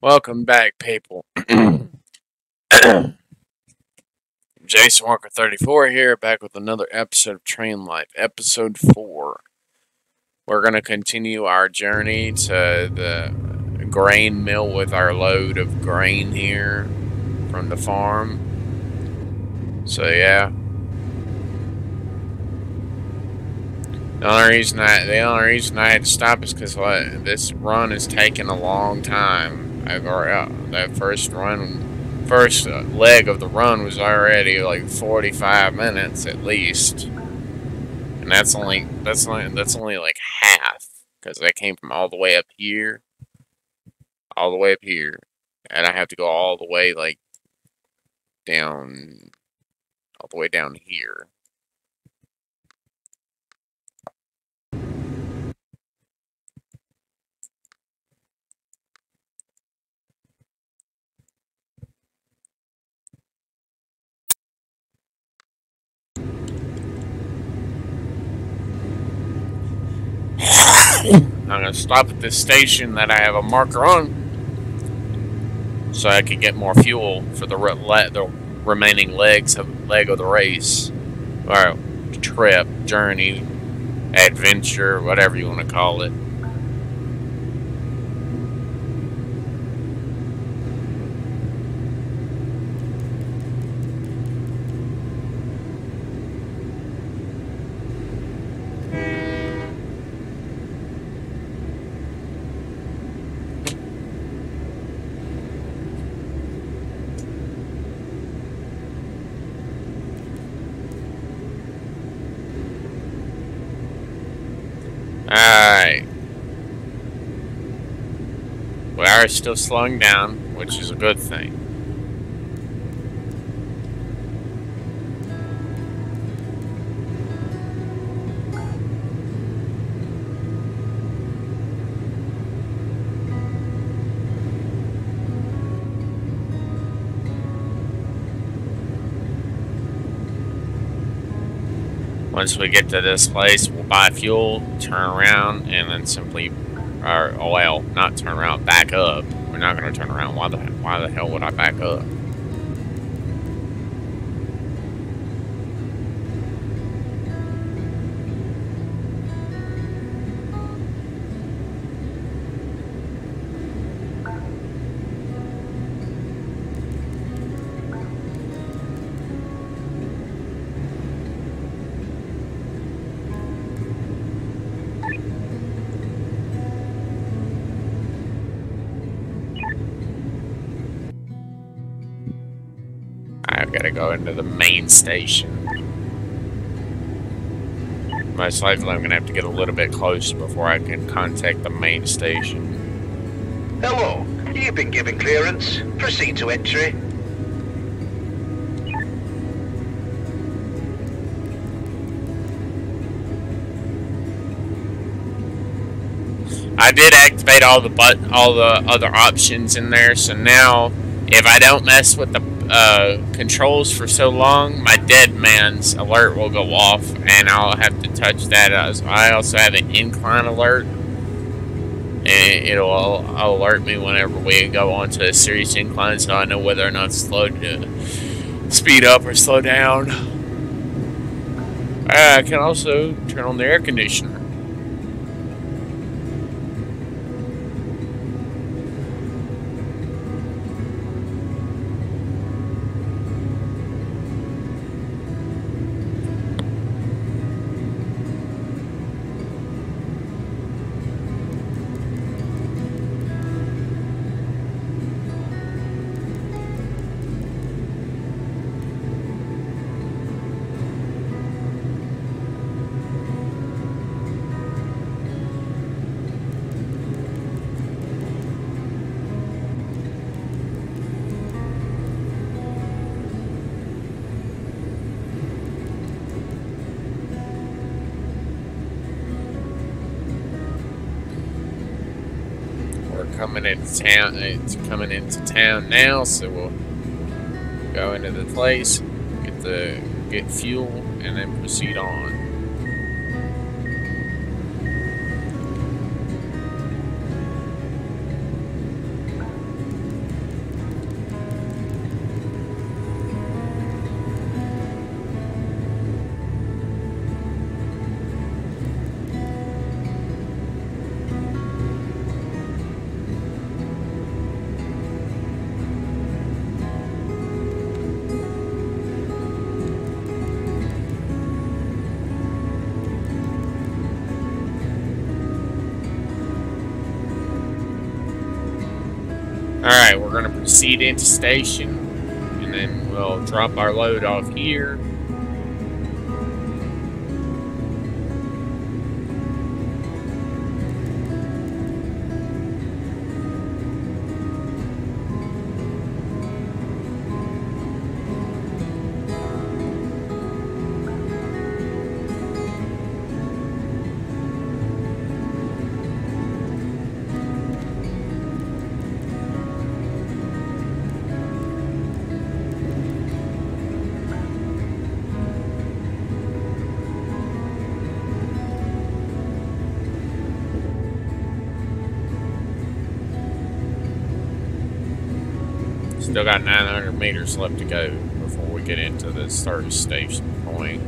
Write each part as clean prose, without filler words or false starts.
Welcome back, people. Jason Walker 34 here, back with another episode of Train Life, episode 4. We're going to continue our journey to the grain mill with our load of grain here from the farm. So, yeah. The only reason I had to stop is because this run is taking a long time. That first leg of the run was already like 45 minutes at least, and that's only like half because I came from all the way up here, and I have to go all the way like down, all the way down here. I'm gonna stop at this station that I have a marker on, so I can get more fuel for the remaining leg of the race, or trip, journey, adventure, whatever you want to call it. Alright. We are still slowing down, which is a good thing. Once we get to this place, we'll buy fuel, turn around, and then simply, not turn around, back up. We're not going to turn around. Why the hell would I back up? I've got to go into the main station. Most likely I'm going to have to get a little bit closer before I can contact the main station. Hello, you've been given clearance. Proceed to entry. I did activate all the other options in there, so now if I don't mess with the controls for so long, my dead man's alert will go off, and I'll have to touch that. I also have an incline alert, and it'll alert me whenever we go onto a serious incline, so I know whether or not to speed up or slow down. I can also turn on the air conditioner. It's coming into town now, so we'll go into the place, get fuel, and then proceed on. Alright, we're going to proceed into station, and then we'll drop our load off here. Still got 900 meters left to go before we get into the service station point.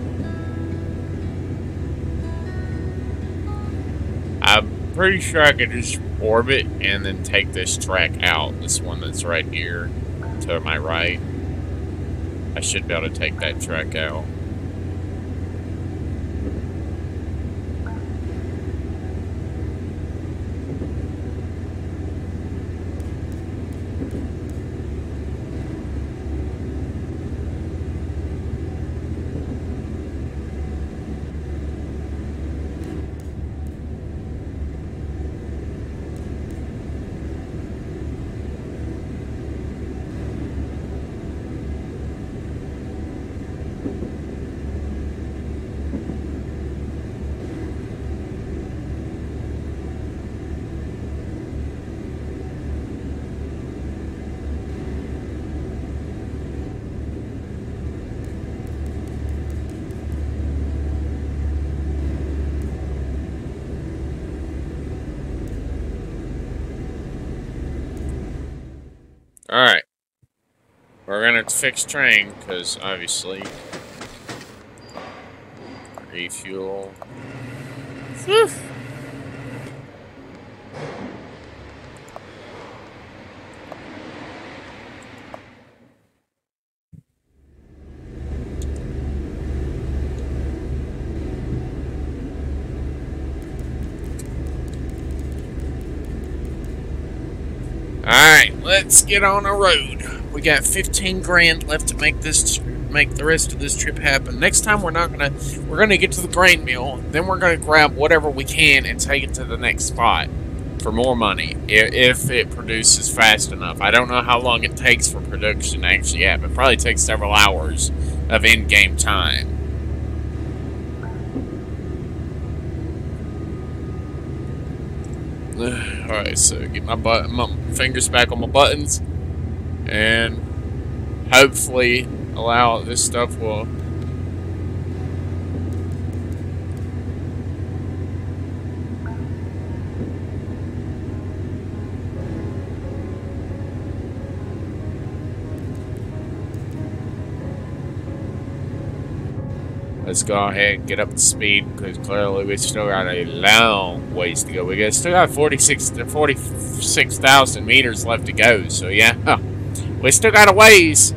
I'm pretty sure I could just orbit and then take this track out. This one that's right here to my right. I should be able to take that track out. Alright. We're gonna fix train, because obviously refuel. Whew. Alright, let's get on the road. We got 15 grand left to make the rest of this trip happen. Next time we're gonna get to the grain mill, then we're gonna grab whatever we can and take it to the next spot for more money, if it produces fast enough. I don't know how long it takes for production to actually happen. It probably takes several hours of in-game time. Alright, so get my fingers back on my buttons, and hopefully allow this stuff will... Let's go ahead and get up to speed, because clearly we still got a long ways to go. Still got 46,000 meters left to go, so yeah, we still got a ways.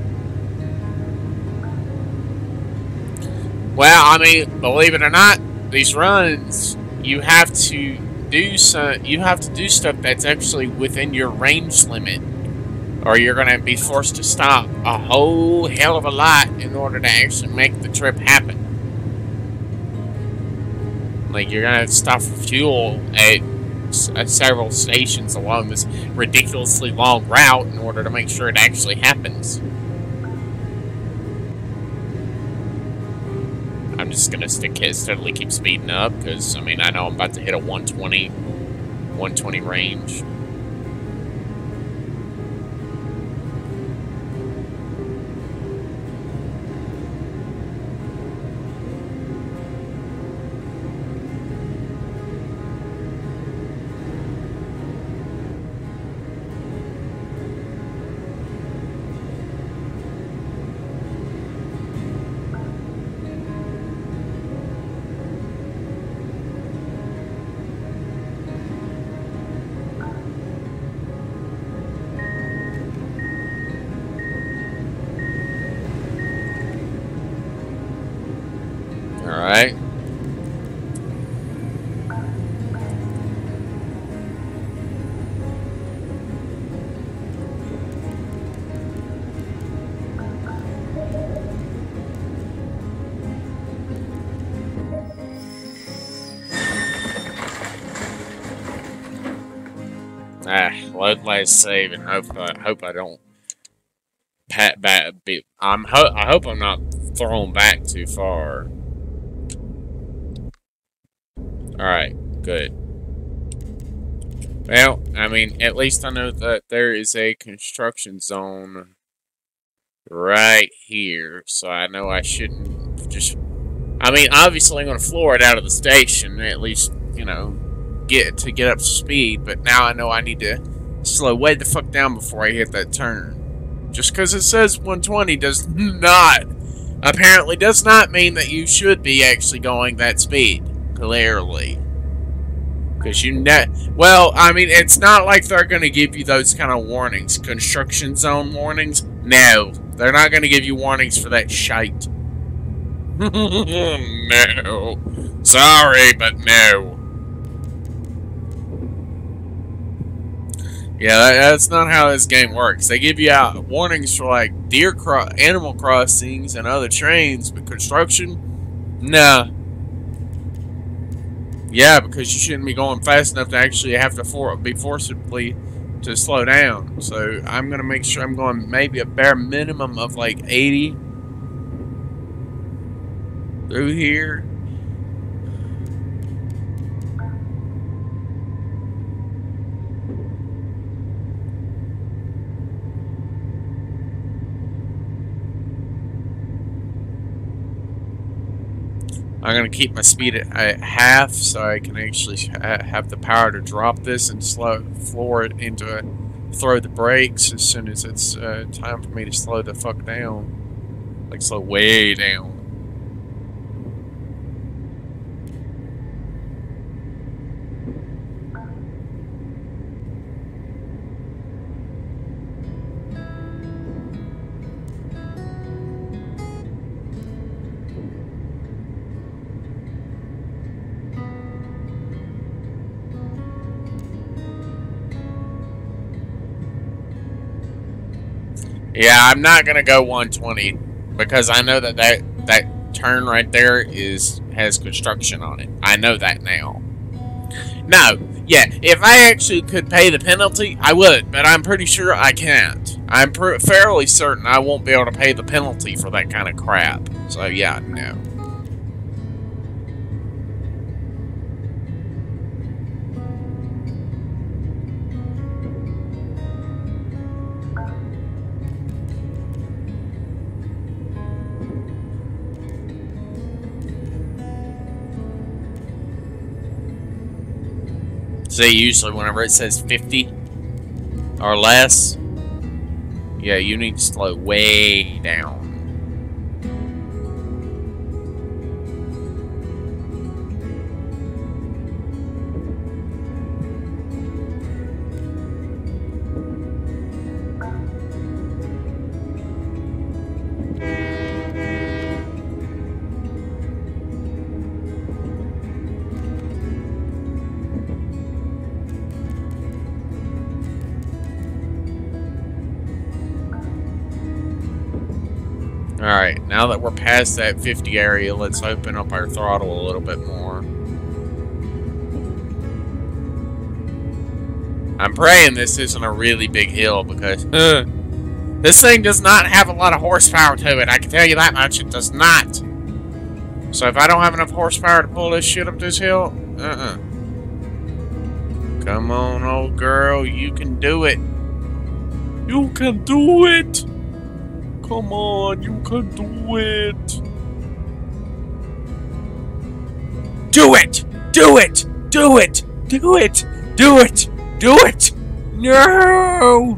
Well, I mean, believe it or not, these runs, you have to do stuff that's actually within your range limit, or you're going to be forced to stop a whole hell of a lot in order to actually make the trip happen. Like, you're gonna have to stop for fuel at several stations along this ridiculously long route in order to make sure it actually happens. I'm just gonna steadily keep speeding up, because, I mean, I know I'm about to hit a 120 range. Load last save and hope I don't pat back. I hope I'm not thrown back too far. All right, good. Well, I mean, at least I know that there is a construction zone right here, so I know I shouldn't just... I mean, obviously I'm going to floor it out of the station, at least, you know, get up to speed, but now I know I need to slow way the fuck down before I hit that turn. Just because it says 120 apparently does not mean that you should be actually going that speed, clearly. Because well, I mean, it's not like they're going to give you those kind of warnings. Construction zone warnings? No. They're not going to give you warnings for that shite. No. Sorry, but no. Yeah, that's not how this game works. They give you out warnings for, like, Animal Crossings and other trains, but construction? Nah. Yeah, because you shouldn't be going fast enough to actually have to be forcibly to slow down. So I'm going to make sure I'm going maybe a bare minimum of like 80 through here. I'm going to keep my speed at half so I can actually have the power to drop this and floor it throw the brakes as soon as it's time for me to slow the fuck down. Like, slow way down. Yeah, I'm not gonna go 120 because I know that turn right there has construction on it. I know that now. No, yeah, if I actually could pay the penalty, I would, but I'm pretty sure I can't. I'm fairly certain I won't be able to pay the penalty for that kind of crap. So yeah, no. See, usually whenever it says 50 or less, yeah, you need to slow way down. Alright, now that we're past that 50 area, let's open up our throttle a little bit more. I'm praying this isn't a really big hill because this thing does not have a lot of horsepower to it. I can tell you that much, it does not. So if I don't have enough horsepower to pull this shit up this hill, come on, old girl, you can do it. You can do it. Come on, you can do it. Do it! Do it! Do it! Do it! Do it! Do it! No!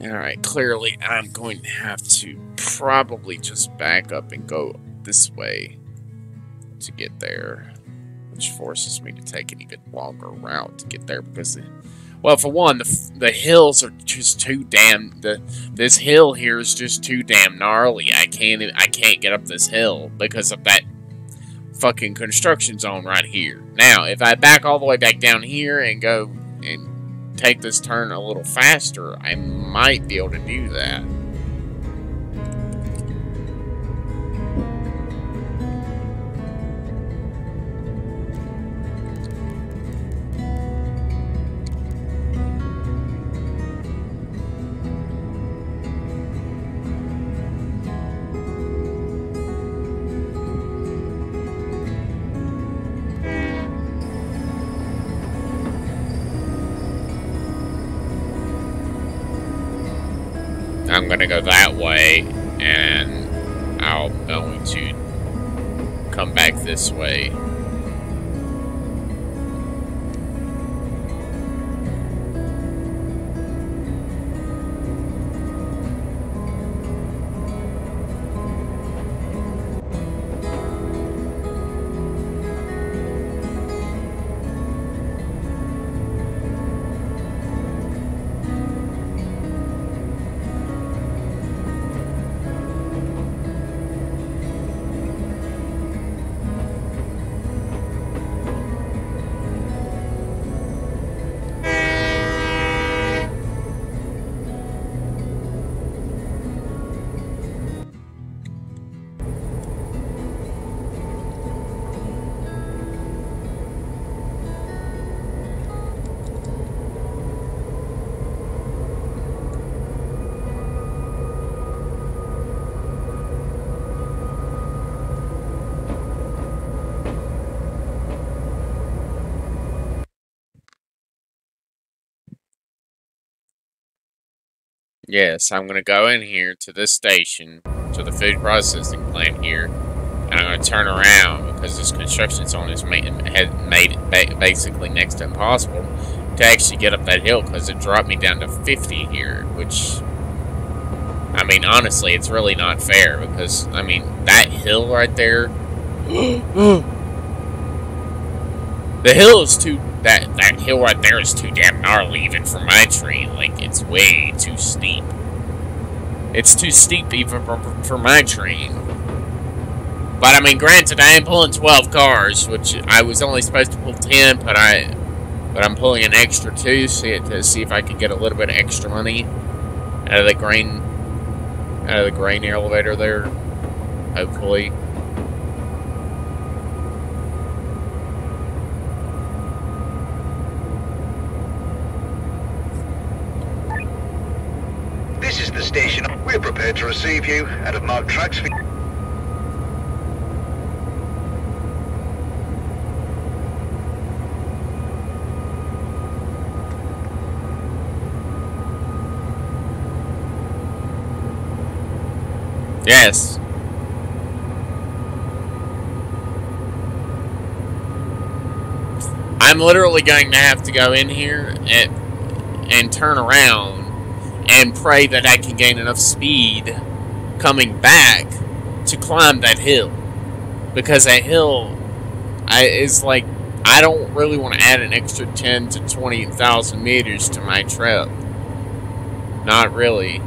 Alright, clearly I'm going to have to probably just back up and go this way to get there. Which forces me to take an even longer route to get there because, well, for one, the hills are just too damn. This hill here is just too damn gnarly. I can't get up this hill because of that fucking construction zone right here. Now, if I back all the way back down here and go and take this turn a little faster, I might be able to do that. I'm gonna go that way, and I'm going to come back this way. Yes, I'm going to go in here to this station, to the food processing plant here, and I'm going to turn around because this construction zone has made it basically next to impossible to actually get up that hill because it dropped me down to 50 here, which, I mean, honestly, it's really not fair because, I mean, that hill right there, the hill is too... That hill right there is too damn gnarly even for my train. Like, it's way too steep. It's too steep even for my train. But, I mean, granted, I am pulling 12 cars, which I was only supposed to pull 10, but I'm pulling an extra 2 to see if I can get a little bit of extra money out of the grain elevator there. Hopefully. This is the station. We're prepared to receive you and have marked tracks for you. Yes. I'm literally going to have to go in here and turn around and pray that I can gain enough speed coming back to climb that hill. Because that hill is like, I don't really want to add an extra 10 to 20,000 meters to my trip. Not really.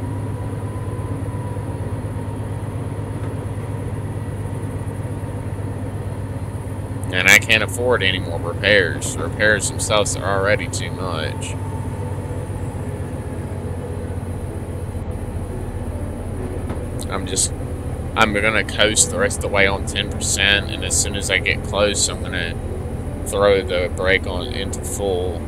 And I can't afford any more repairs. The repairs themselves are already too much. I'm gonna coast the rest of the way on 10%, and as soon as I get close, I'm gonna throw the brake on into full.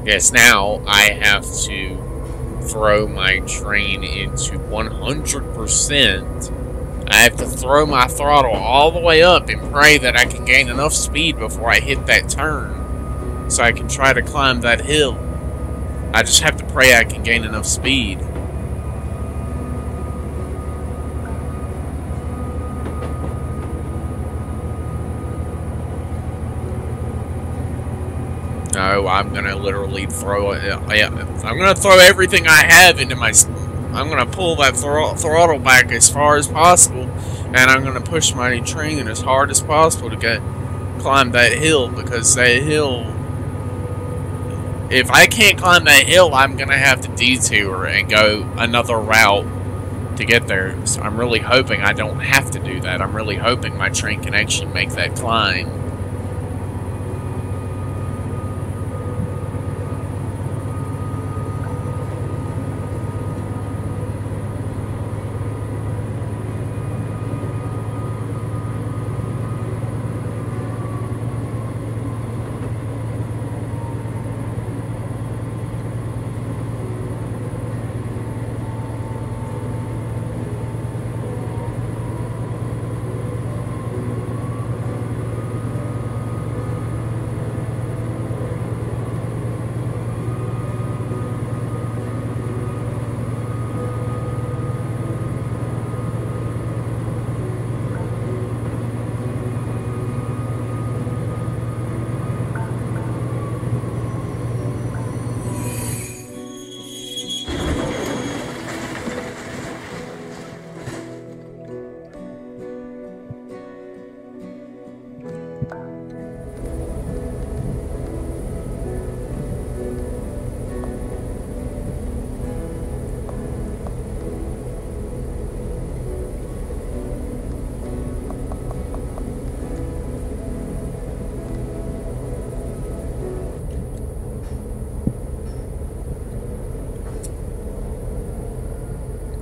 Yes, now I have to throw my train into 100%. I have to throw my throttle all the way up and pray that I can gain enough speed before I hit that turn so I can try to climb that hill. I just have to pray I can gain enough speed. No, I'm gonna literally throw it. I'm gonna throw everything I have into my. I'm gonna pull that throttle back as far as possible, and I'm gonna push my train as hard as possible to climb that hill, because that hill. If I can't climb that hill, I'm gonna have to detour and go another route to get there. So I'm really hoping I don't have to do that. I'm really hoping my train can actually make that climb.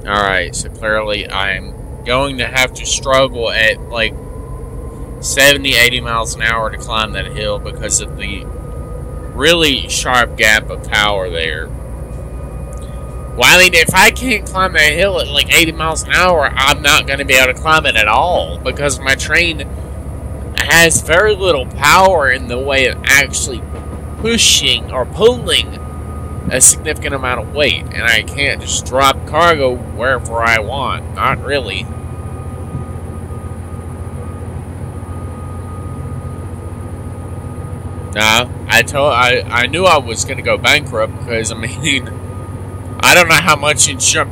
Alright, so clearly I'm going to have to struggle at like 70, 80 miles an hour to climb that hill because of the really sharp gap of power there. Well, I mean, if I can't climb that hill at like 80 miles an hour, I'm not going to be able to climb it at all because my train has very little power in the way of actually pushing or pulling a significant amount of weight, and I can't just drop cargo wherever I want. Not really. Nah, I knew I was gonna go bankrupt because, I mean, I don't know how much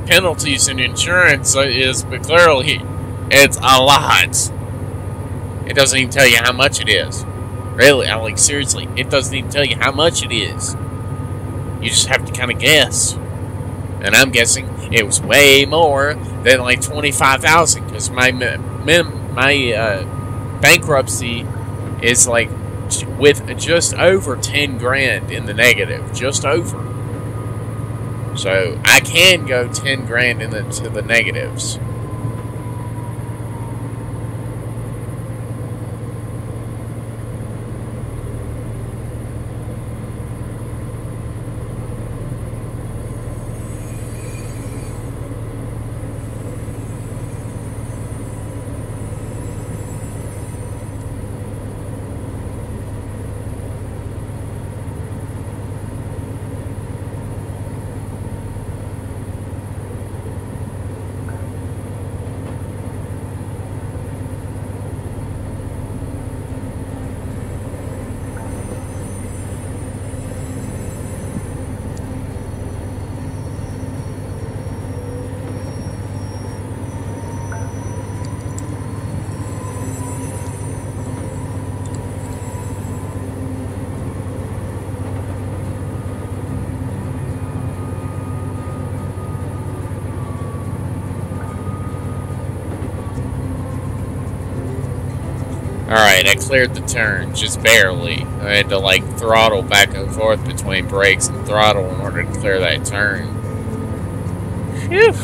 penalties and insurance is, but clearly it's a lot. It doesn't even tell you how much it is. Really, like seriously, it doesn't even tell you how much it is. You just have to kind of guess. And I'm guessing it was way more than like 25,000 because my bankruptcy is like with just over 10 grand in the negative, just over. So I can go 10 grand into the negatives. Alright, I cleared the turn, just barely. I had to like throttle back and forth between brakes and throttle in order to clear that turn. Phew!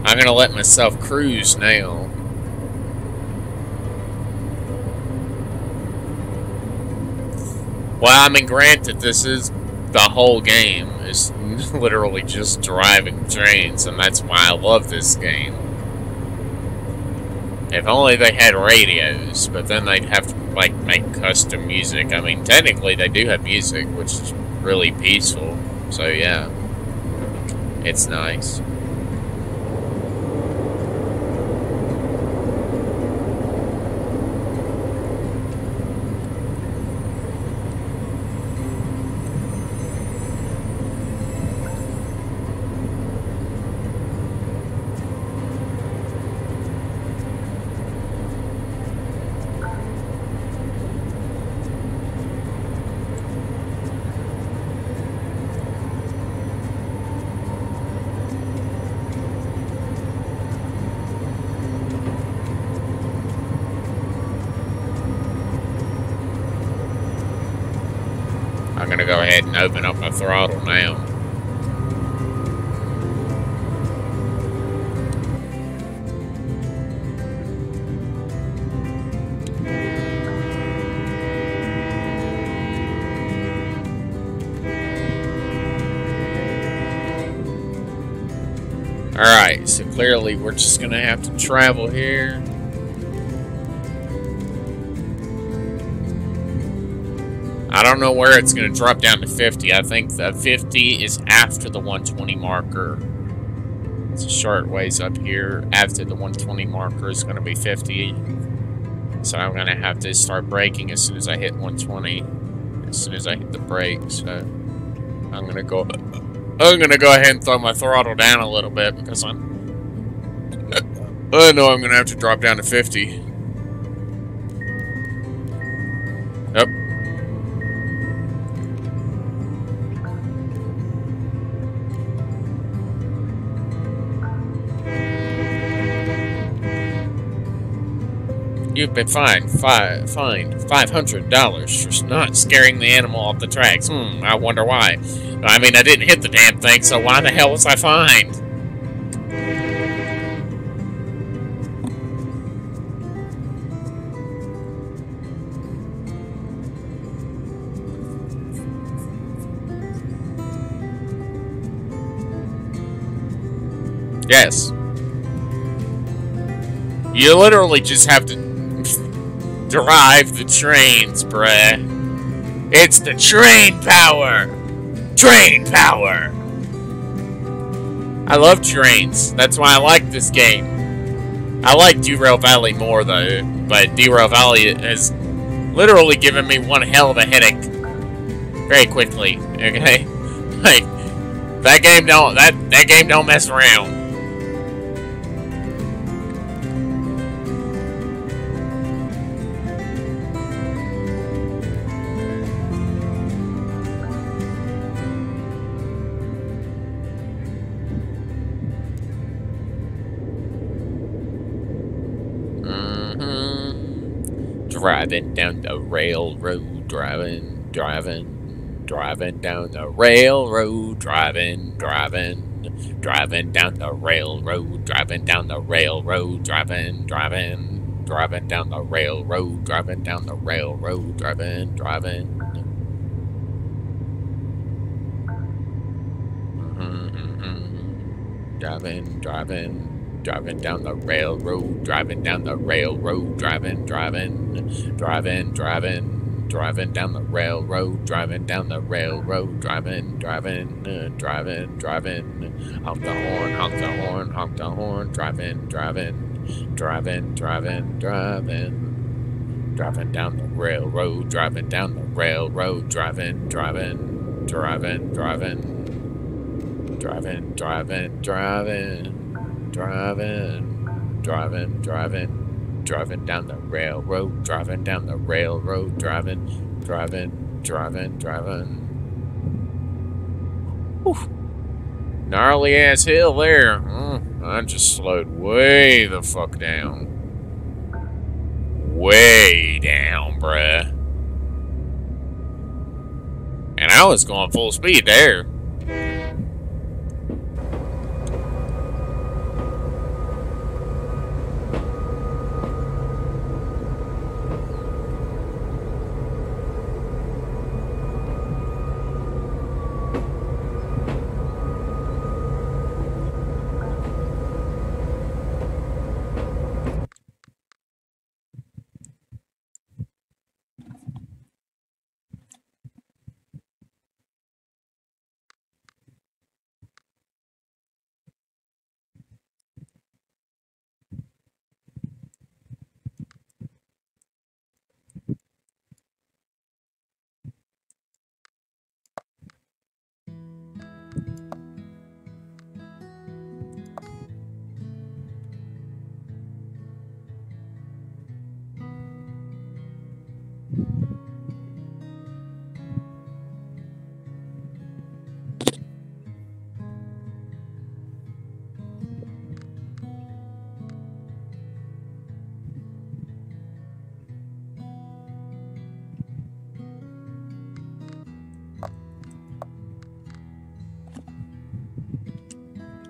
I'm gonna let myself cruise now. Well, I mean, granted, this is the whole game is literally just driving trains, and that's why I love this game. If only they had radios, but then they'd have to, like, make custom music. I mean, technically they do have music, which is really peaceful, so yeah. It's nice. I'm gonna go ahead and open up my throttle now. Alright, so clearly we're just gonna have to travel here. I don't know where it's going to drop down to 50. I think the 50 is after the 120 marker. It's a short ways up here. After the 120 marker is going to be 50. So I'm going to have to start braking as soon as I hit 120. As soon as I hit the brake. So I'm going to go ahead and throw my throttle down a little bit because I know I'm going to have to drop down to 50. Yep. You've been fined $500 for not scaring the animal off the tracks. I wonder why. I mean, I didn't hit the damn thing, so why the hell was I fined? Yes. You literally just have to drive the trains, bruh. It's the train power! Train power! I love trains. That's why I like this game. I like Derail Valley more, though. But Derail Valley has literally given me one hell of a headache. Very quickly, okay? Like, that game don't mess around. Driving down the railroad, driving down the railroad, driving down the railroad, driving down the railroad, driving down the railroad, driving down the railroad, driving down the railroad, driving down the railroad, driving down the railroad, driving, honk the horn, honk the horn, honk the horn, driving down the railroad, driving down the railroad, driving down the railroad, driving down the railroad, driving. Whew. Gnarly ass hill there. I just slowed way the fuck down. Way down, bruh. And I was going full speed there.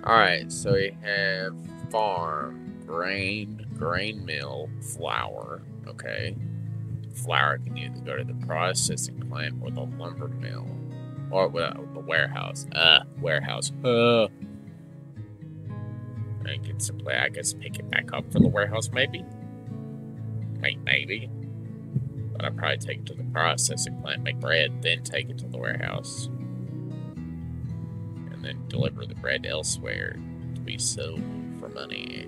Alright, so we have farm, grain mill, flour. Okay. Flour can either go to the processing plant or the lumber mill. Or the warehouse. Warehouse. I can simply, I guess, pick it back up for the warehouse, maybe? Maybe. But I'd probably take it to the processing plant, make bread, then take it to the warehouse. And then deliver the bread elsewhere to be sold for money.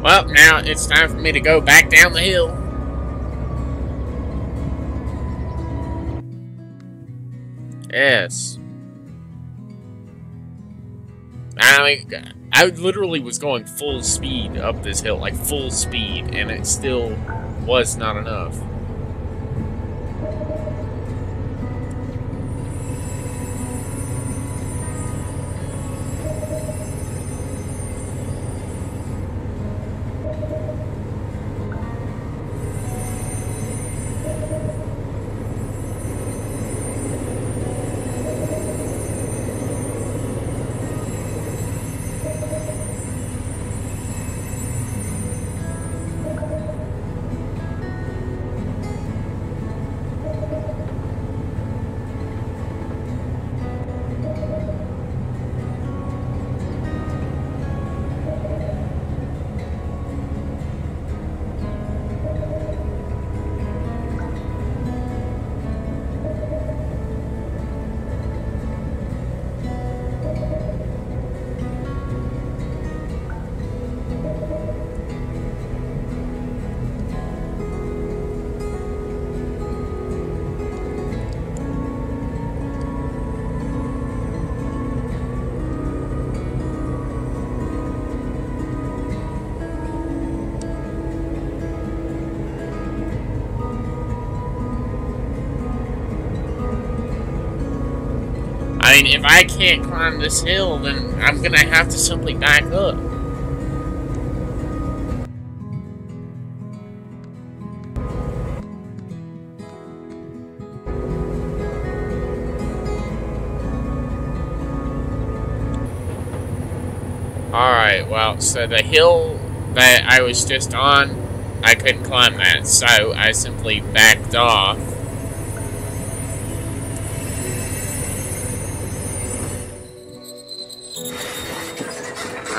Well, now it's time for me to go back down the hill. Yes. I literally was going full speed up this hill, like full speed, and it still was not enough. I mean, if I can't climb this hill, then I'm gonna have to simply back up. Alright, well, so the hill that I was just on, I couldn't climb that, so I simply backed off.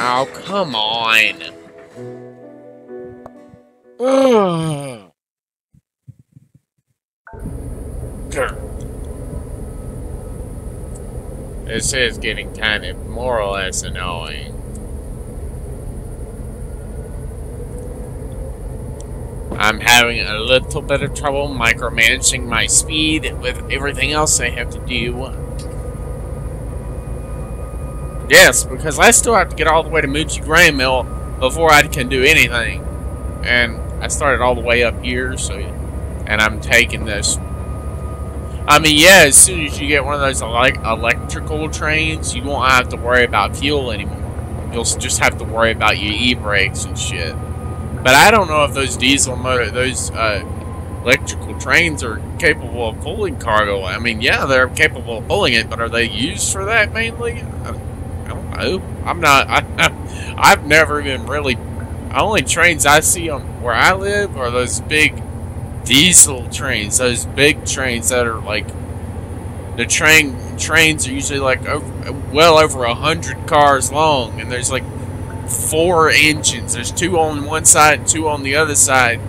Oh, come on. Ugh. This is getting kind of more or less annoying. I'm having a little bit of trouble micromanaging my speed with everything else I have to do. Yes, because I still have to get all the way to Moochie Grain Mill before I can do anything. And I started all the way up here, so... And I'm taking this... I mean, yeah, as soon as you get one of those electrical trains, you won't have to worry about fuel anymore. You'll just have to worry about your e-brakes and shit. But I don't know if those electrical trains are capable of pulling cargo. I mean, yeah, they're capable of pulling it, but are they used for that mainly? I don't know. I've never even really... The only trains I see on where I live are those big diesel trains. Those big trains that are like... The trains are usually like well over 100 cars long, and there's like 4 engines. There's 2 on one side and 2 on the other side.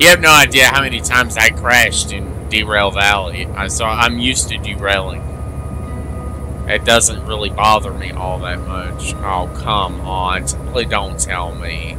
You have no idea how many times I crashed in Derail Valley. I'm used to derailing. It doesn't really bother me all that much. Oh, come on. Simply don't tell me.